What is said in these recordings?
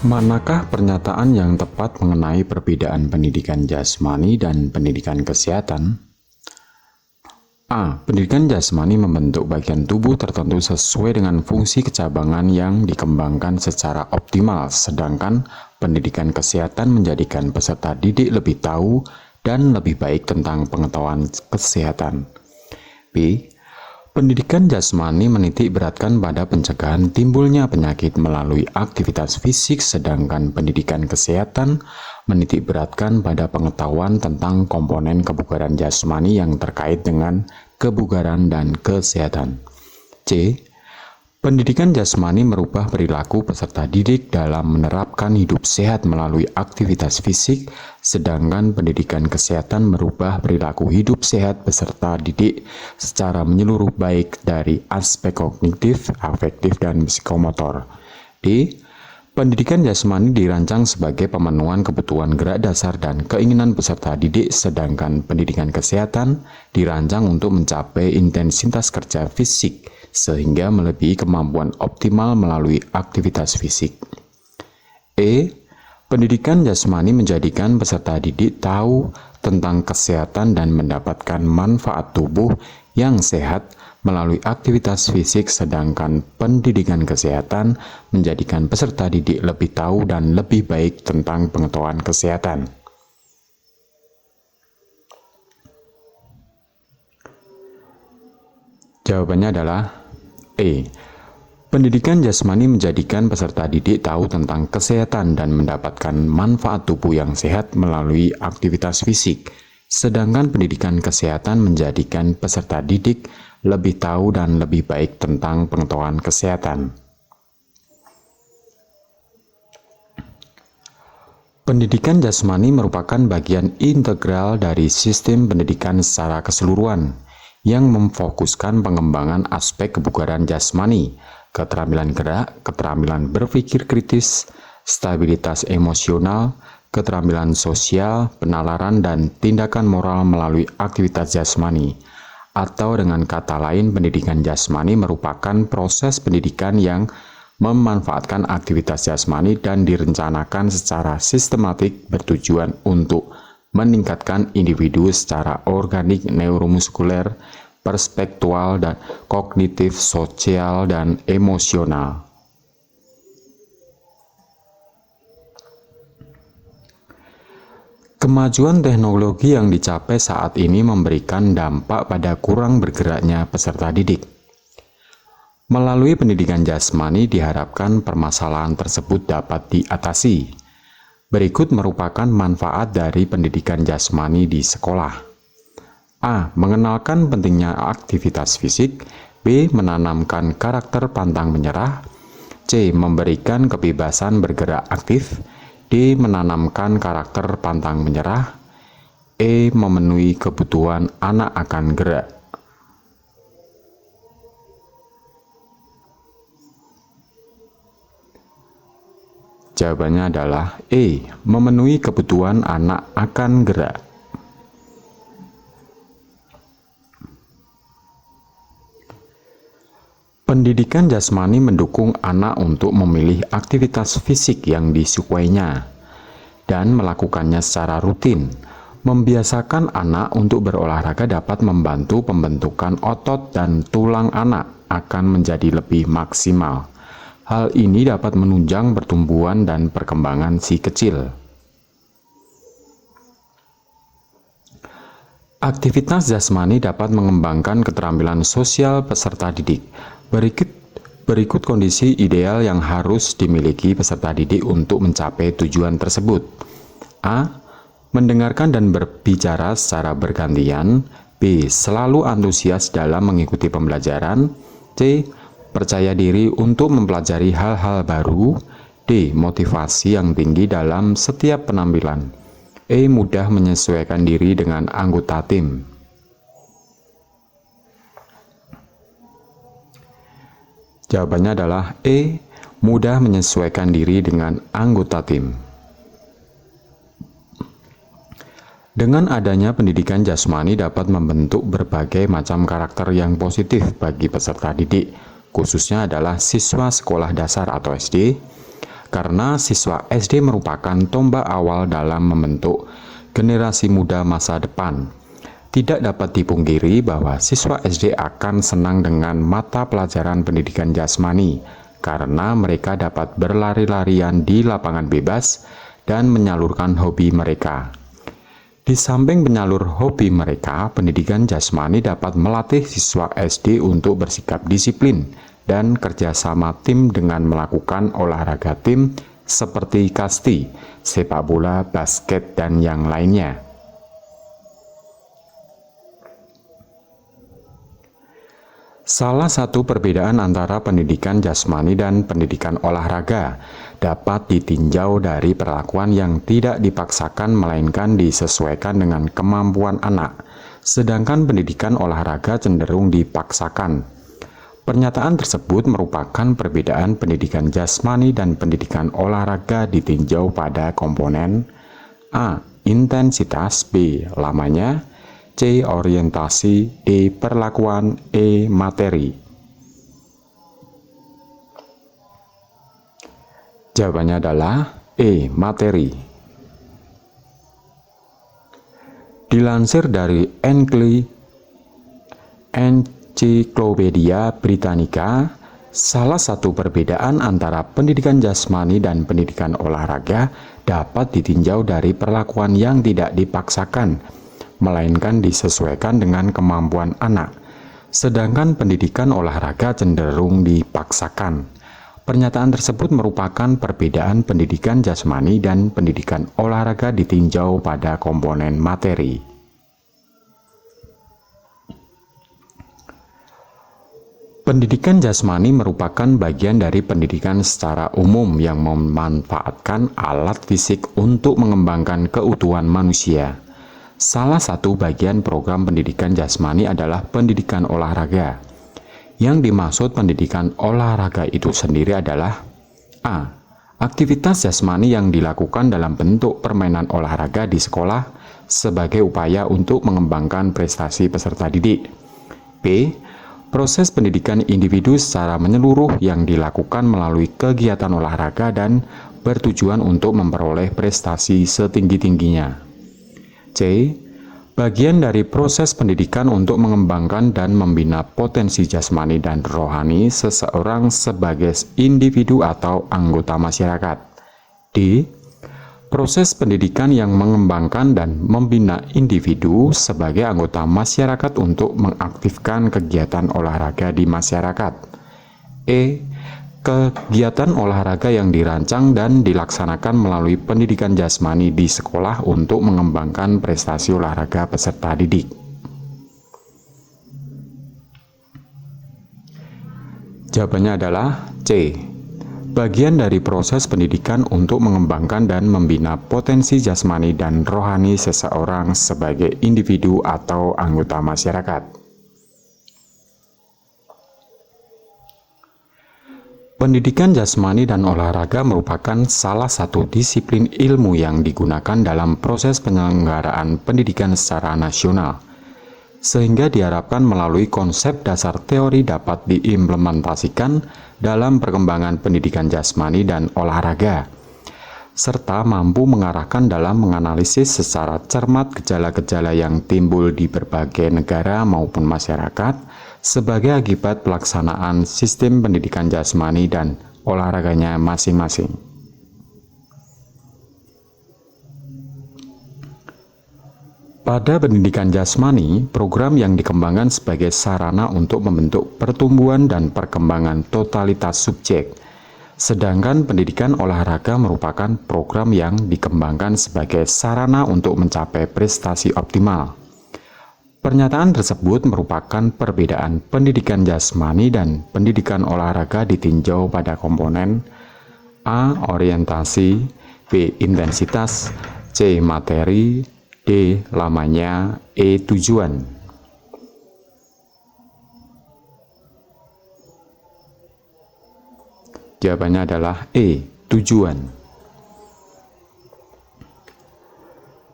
Manakah pernyataan yang tepat mengenai perbedaan pendidikan jasmani dan pendidikan kesehatan? A. Pendidikan jasmani membentuk bagian tubuh tertentu sesuai dengan fungsi kecabangan yang dikembangkan secara optimal, sedangkan pendidikan kesehatan menjadikan peserta didik lebih tahu dan lebih baik tentang pengetahuan kesehatan. B. Pendidikan jasmani menitik beratkan pada pencegahan timbulnya penyakit melalui aktivitas fisik, sedangkan pendidikan kesehatan menitik beratkan pada pengetahuan tentang komponen kebugaran jasmani yang terkait dengan kebugaran dan kesehatan. C. Pendidikan jasmani merubah perilaku peserta didik dalam menerapkan hidup sehat melalui aktivitas fisik, sedangkan pendidikan kesehatan merubah perilaku hidup sehat peserta didik secara menyeluruh baik dari aspek kognitif, afektif, dan psikomotor. D. Pendidikan jasmani dirancang sebagai pemenuhan kebutuhan gerak dasar dan keinginan peserta didik, sedangkan pendidikan kesehatan dirancang untuk mencapai intensitas kerja fisik sehingga melebihi kemampuan optimal melalui aktivitas fisik. E. Pendidikan jasmani menjadikan peserta didik tahu tentang kesehatan dan mendapatkan manfaat tubuh yang sehat melalui aktivitas fisik, sedangkan pendidikan kesehatan menjadikan peserta didik lebih tahu dan lebih baik tentang pengetahuan kesehatan. Jawabannya adalah E. Pendidikan jasmani menjadikan peserta didik tahu tentang kesehatan dan mendapatkan manfaat tubuh yang sehat melalui aktivitas fisik, sedangkan pendidikan kesehatan menjadikan peserta didik lebih tahu dan lebih baik tentang pengetahuan kesehatan. Pendidikan jasmani merupakan bagian integral dari sistem pendidikan secara keseluruhan yang memfokuskan pengembangan aspek kebugaran jasmani, keterampilan gerak, keterampilan berpikir kritis, stabilitas emosional, keterampilan sosial, penalaran, dan tindakan moral melalui aktivitas jasmani. Atau dengan kata lain, pendidikan jasmani merupakan proses pendidikan yang memanfaatkan aktivitas jasmani dan direncanakan secara sistematik bertujuan untuk meningkatkan individu secara organik, neuromuskuler, perspektual, dan kognitif, sosial, dan emosional. Kemajuan teknologi yang dicapai saat ini memberikan dampak pada kurang bergeraknya peserta didik. Melalui pendidikan jasmani diharapkan permasalahan tersebut dapat diatasi. Berikut merupakan manfaat dari pendidikan jasmani di sekolah. A. Mengenalkan pentingnya aktivitas fisik. B. Menanamkan karakter pantang menyerah. C. Memberikan kebebasan bergerak aktif. D. Menanamkan karakter pantang menyerah. E. Memenuhi kebutuhan anak akan gerak. Jawabannya adalah E. Memenuhi kebutuhan anak akan gerak. Pendidikan jasmani mendukung anak untuk memilih aktivitas fisik yang disukainya dan melakukannya secara rutin. Membiasakan anak untuk berolahraga dapat membantu pembentukan otot dan tulang anak akan menjadi lebih maksimal. Hal ini dapat menunjang pertumbuhan dan perkembangan si kecil. Aktivitas jasmani dapat mengembangkan keterampilan sosial peserta didik. Berikut kondisi ideal yang harus dimiliki peserta didik untuk mencapai tujuan tersebut. A. Mendengarkan dan berbicara secara bergantian. B. Selalu antusias dalam mengikuti pembelajaran. C. Percaya diri untuk mempelajari hal-hal baru. D. Motivasi yang tinggi dalam setiap penampilan. E. Mudah menyesuaikan diri dengan anggota tim. Jawabannya adalah E. Mudah menyesuaikan diri dengan anggota tim. Dengan adanya pendidikan jasmani dapat membentuk berbagai macam karakter yang positif bagi peserta didik, khususnya adalah siswa sekolah dasar atau SD. karena siswa SD merupakan tombak awal dalam membentuk generasi muda masa depan. Tidak dapat dipungkiri bahwa siswa SD akan senang dengan mata pelajaran pendidikan jasmani, karena mereka dapat berlari-larian di lapangan bebas dan menyalurkan hobi mereka. Di samping penyalur hobi mereka, pendidikan jasmani dapat melatih siswa SD untuk bersikap disiplin dan kerjasama tim dengan melakukan olahraga tim seperti kasti, sepak bola, basket, dan yang lainnya. Salah satu perbedaan antara pendidikan jasmani dan pendidikan olahraga dapat ditinjau dari perlakuan yang tidak dipaksakan melainkan disesuaikan dengan kemampuan anak, sedangkan pendidikan olahraga cenderung dipaksakan. Pernyataan tersebut merupakan perbedaan pendidikan jasmani dan pendidikan olahraga ditinjau pada komponen A. Intensitas, B. Lamanya, C. Orientasi, D. Perlakuan, E. Materi. Jawabannya adalah E. Materi. Dilansir dari Encyclopedia Britannica, salah satu perbedaan antara pendidikan jasmani dan pendidikan olahraga dapat ditinjau dari perlakuan yang tidak dipaksakan, melainkan disesuaikan dengan kemampuan anak, sedangkan pendidikan olahraga cenderung dipaksakan. Pernyataan tersebut merupakan perbedaan pendidikan jasmani dan pendidikan olahraga ditinjau pada komponen materi. Pendidikan jasmani merupakan bagian dari pendidikan secara umum yang memanfaatkan alat fisik untuk mengembangkan keutuhan manusia. Salah satu bagian program pendidikan jasmani adalah pendidikan olahraga. Yang dimaksud pendidikan olahraga itu sendiri adalah A. Aktivitas jasmani yang dilakukan dalam bentuk permainan olahraga di sekolah sebagai upaya untuk mengembangkan prestasi peserta didik. B. Proses pendidikan individu secara menyeluruh yang dilakukan melalui kegiatan olahraga dan bertujuan untuk memperoleh prestasi setinggi-tingginya. C. Bagian dari proses pendidikan untuk mengembangkan dan membina potensi jasmani dan rohani seseorang sebagai individu atau anggota masyarakat. D. Proses pendidikan yang mengembangkan dan membina individu sebagai anggota masyarakat untuk mengaktifkan kegiatan olahraga di masyarakat. E. Kegiatan olahraga yang dirancang dan dilaksanakan melalui pendidikan jasmani di sekolah untuk mengembangkan prestasi olahraga peserta didik. Jawabannya adalah C. Bagian dari proses pendidikan untuk mengembangkan dan membina potensi jasmani dan rohani seseorang sebagai individu atau anggota masyarakat. Pendidikan jasmani dan olahraga merupakan salah satu disiplin ilmu yang digunakan dalam proses penyelenggaraan pendidikan secara nasional, sehingga diharapkan melalui konsep dasar teori dapat diimplementasikan dalam perkembangan pendidikan jasmani dan olahraga, serta mampu mengarahkan dalam menganalisis secara cermat gejala-gejala yang timbul di berbagai negara maupun masyarakat sebagai akibat pelaksanaan sistem pendidikan jasmani dan olahraganya masing-masing. Pada pendidikan jasmani, program yang dikembangkan sebagai sarana untuk membentuk pertumbuhan dan perkembangan totalitas subjek, sedangkan pendidikan olahraga merupakan program yang dikembangkan sebagai sarana untuk mencapai prestasi optimal. Pernyataan tersebut merupakan perbedaan pendidikan jasmani dan pendidikan olahraga ditinjau pada komponen A. Orientasi, B. Intensitas, C. Materi, D. Lamanya, E. Tujuan. Jawabannya adalah E. Tujuan.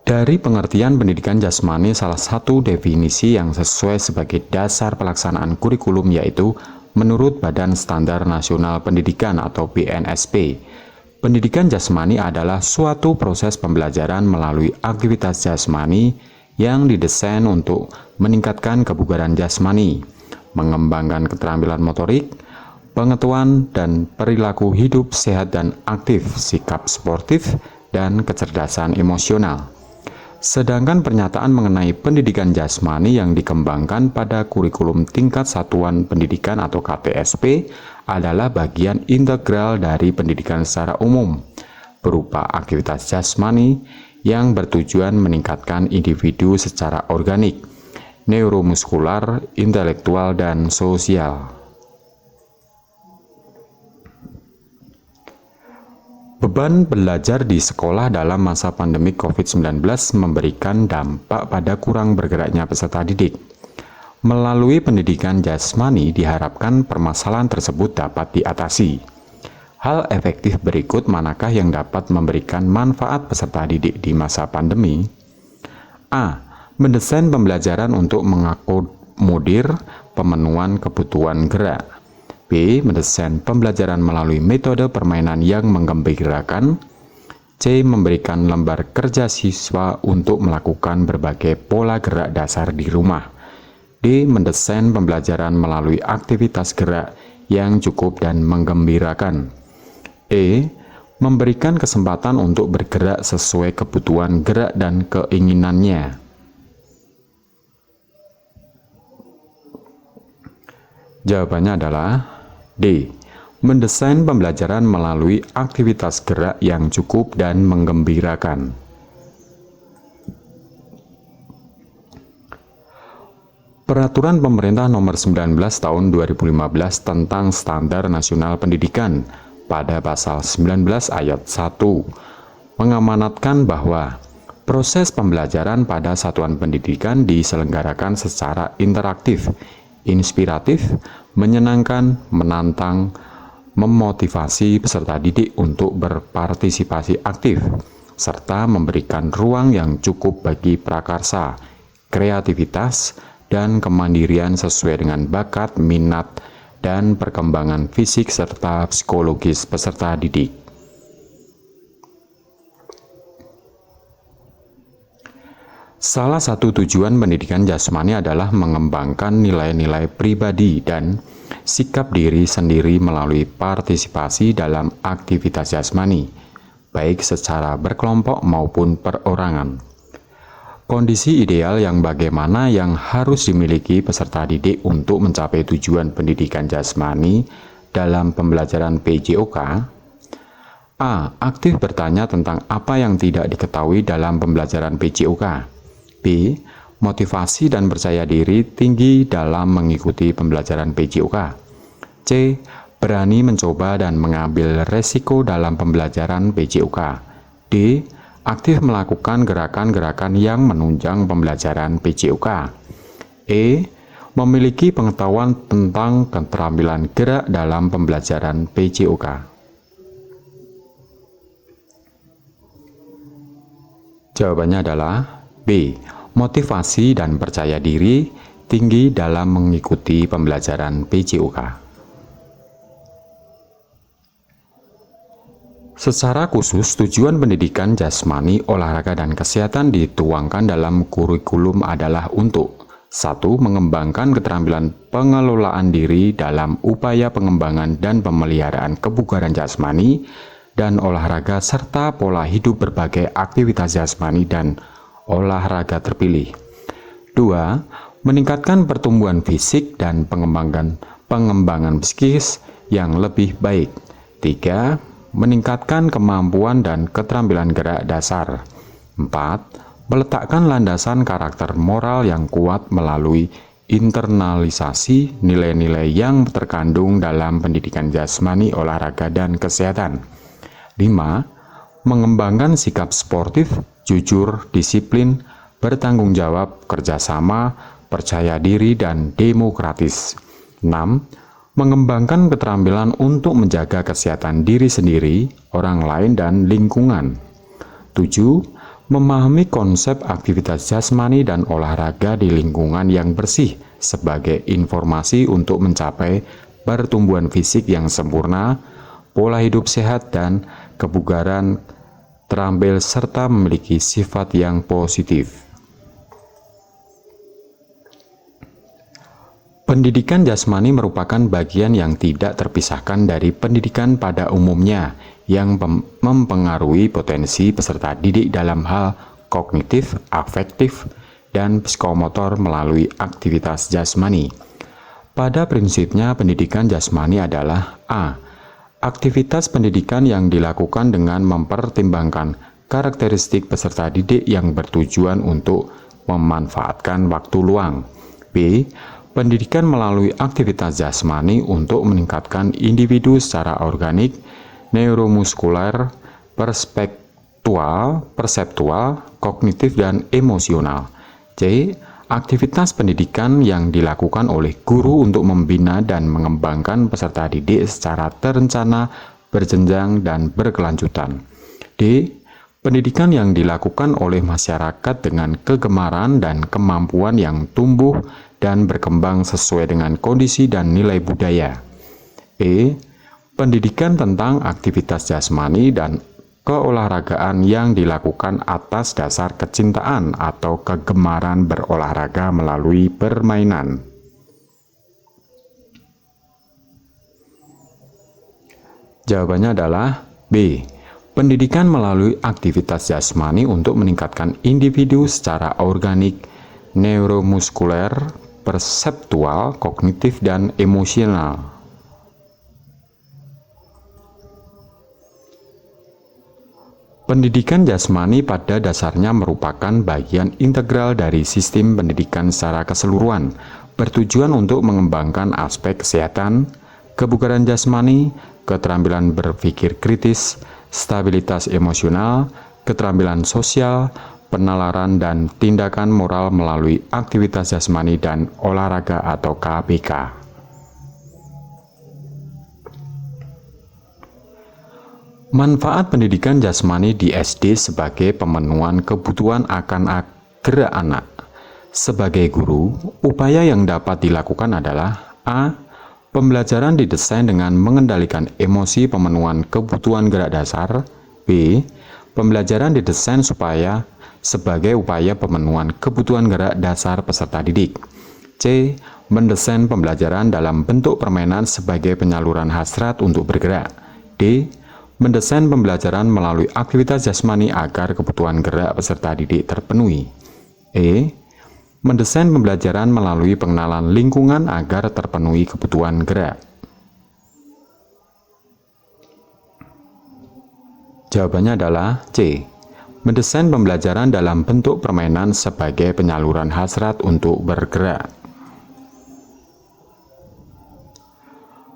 Dari pengertian pendidikan jasmani, salah satu definisi yang sesuai sebagai dasar pelaksanaan kurikulum yaitu menurut Badan Standar Nasional Pendidikan atau BNSP. Pendidikan jasmani adalah suatu proses pembelajaran melalui aktivitas jasmani yang didesain untuk meningkatkan kebugaran jasmani, mengembangkan keterampilan motorik, pengetahuan dan perilaku hidup sehat dan aktif, sikap sportif, dan kecerdasan emosional. Sedangkan pernyataan mengenai pendidikan jasmani yang dikembangkan pada kurikulum tingkat satuan pendidikan atau KTSP adalah bagian integral dari pendidikan secara umum, berupa aktivitas jasmani yang bertujuan meningkatkan individu secara organik, neuromuskular, intelektual, dan sosial. Beban belajar di sekolah dalam masa pandemi COVID-19 memberikan dampak pada kurang bergeraknya peserta didik. Melalui pendidikan jasmani diharapkan permasalahan tersebut dapat diatasi. Hal efektif berikut manakah yang dapat memberikan manfaat peserta didik di masa pandemi? A. Mendesain pembelajaran untuk mengakomodir pemenuhan kebutuhan gerak. B. Mendesain pembelajaran melalui metode permainan yang menggembirakan. C. Memberikan lembar kerja siswa untuk melakukan berbagai pola gerak dasar di rumah. D. Mendesain pembelajaran melalui aktivitas gerak yang cukup dan menggembirakan. E. Memberikan kesempatan untuk bergerak sesuai kebutuhan gerak dan keinginannya. Jawabannya adalah D. Mendesain pembelajaran melalui aktivitas gerak yang cukup dan menggembirakan. Peraturan Pemerintah Nomor 19 Tahun 2015 tentang Standar Nasional Pendidikan pada pasal 19 ayat 1 mengamanatkan bahwa proses pembelajaran pada satuan pendidikan diselenggarakan secara interaktif, inspiratif, menyenangkan, menantang, memotivasi peserta didik untuk berpartisipasi aktif, serta memberikan ruang yang cukup bagi prakarsa, kreativitas, dan kemandirian sesuai dengan bakat, minat, dan perkembangan fisik serta psikologis peserta didik. Salah satu tujuan pendidikan jasmani adalah mengembangkan nilai-nilai pribadi dan sikap diri sendiri melalui partisipasi dalam aktivitas jasmani, baik secara berkelompok maupun perorangan. Kondisi ideal yang bagaimana yang harus dimiliki peserta didik untuk mencapai tujuan pendidikan jasmani dalam pembelajaran PJOK? A. Aktif bertanya tentang apa yang tidak diketahui dalam pembelajaran PJOK. B. Motivasi dan percaya diri tinggi dalam mengikuti pembelajaran PJOK. C. Berani mencoba dan mengambil resiko dalam pembelajaran PJOK. D. Aktif melakukan gerakan-gerakan yang menunjang pembelajaran PJOK. E. Memiliki pengetahuan tentang keterampilan gerak dalam pembelajaran PJOK. Jawabannya adalah B. Motivasi dan percaya diri tinggi dalam mengikuti pembelajaran PJOK. Secara khusus, tujuan pendidikan jasmani, olahraga, dan kesehatan dituangkan dalam kurikulum adalah untuk 1. Mengembangkan keterampilan pengelolaan diri dalam upaya pengembangan dan pemeliharaan kebugaran jasmani dan olahraga serta pola hidup berbagai aktivitas jasmani dan olahraga terpilih. 2. Meningkatkan pertumbuhan fisik dan pengembangan psikis yang lebih baik. 3. Meningkatkan kemampuan dan keterampilan gerak dasar. 4. Meletakkan landasan karakter moral yang kuat melalui internalisasi nilai-nilai yang terkandung dalam pendidikan jasmani, olahraga, dan kesehatan. 5. Mengembangkan sikap sportif, jujur, disiplin, bertanggung jawab, kerjasama, percaya diri, dan demokratis. 6. Mengembangkan keterampilan untuk menjaga kesehatan diri sendiri, orang lain, dan lingkungan. 7. Memahami konsep aktivitas jasmani dan olahraga di lingkungan yang bersih sebagai informasi untuk mencapai pertumbuhan fisik yang sempurna, pola hidup sehat, dan kebugaran, terampil, serta memiliki sifat yang positif. Pendidikan jasmani merupakan bagian yang tidak terpisahkan dari pendidikan pada umumnya yang mempengaruhi potensi peserta didik dalam hal kognitif, afektif, dan psikomotor melalui aktivitas jasmani. Pada prinsipnya, pendidikan jasmani adalah a. Aktivitas pendidikan yang dilakukan dengan mempertimbangkan karakteristik peserta didik yang bertujuan untuk memanfaatkan waktu luang. B. Pendidikan melalui aktivitas jasmani untuk meningkatkan individu secara organik, neuromuskuler, perseptual, kognitif, dan emosional. C. Aktivitas pendidikan yang dilakukan oleh guru untuk membina dan mengembangkan peserta didik secara terencana, berjenjang, dan berkelanjutan. D. Pendidikan yang dilakukan oleh masyarakat dengan kegemaran dan kemampuan yang tumbuh dan berkembang sesuai dengan kondisi dan nilai budaya. E. Pendidikan tentang aktivitas jasmani dan keolahragaan yang dilakukan atas dasar kecintaan atau kegemaran berolahraga melalui permainan. Jawabannya adalah B. Pendidikan melalui aktivitas jasmani untuk meningkatkan individu secara organik, neuromuskuler, perseptual, kognitif, dan emosional. Pendidikan jasmani pada dasarnya merupakan bagian integral dari sistem pendidikan secara keseluruhan, bertujuan untuk mengembangkan aspek kesehatan, kebugaran jasmani, keterampilan berpikir kritis, stabilitas emosional, keterampilan sosial, penalaran, dan tindakan moral melalui aktivitas jasmani dan olahraga atau KBK. Manfaat pendidikan jasmani di SD sebagai pemenuhan kebutuhan akan gerak anak. Sebagai guru, upaya yang dapat dilakukan adalah a. Pembelajaran didesain dengan mengendalikan emosi pemenuhan kebutuhan gerak dasar. B. Pembelajaran didesain sebagai upaya pemenuhan kebutuhan gerak dasar peserta didik. C. Mendesain pembelajaran dalam bentuk permainan sebagai penyaluran hasrat untuk bergerak. D. Mendesain pembelajaran melalui aktivitas jasmani agar kebutuhan gerak peserta didik terpenuhi. E. Mendesain pembelajaran melalui pengenalan lingkungan agar terpenuhi kebutuhan gerak. Jawabannya adalah C. Mendesain pembelajaran dalam bentuk permainan sebagai penyaluran hasrat untuk bergerak.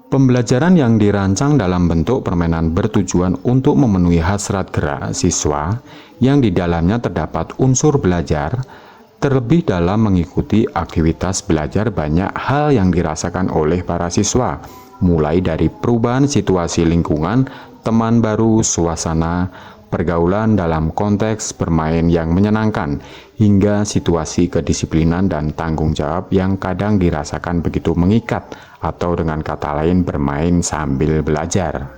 Pembelajaran yang dirancang dalam bentuk permainan bertujuan untuk memenuhi hasrat gerak siswa yang di dalamnya terdapat unsur belajar. Terlebih dalam mengikuti aktivitas belajar, banyak hal yang dirasakan oleh para siswa, mulai dari perubahan situasi lingkungan, teman baru, suasana, pergaulan dalam konteks bermain yang menyenangkan, hingga situasi kedisiplinan dan tanggung jawab yang kadang dirasakan begitu mengikat, atau dengan kata lain bermain sambil belajar.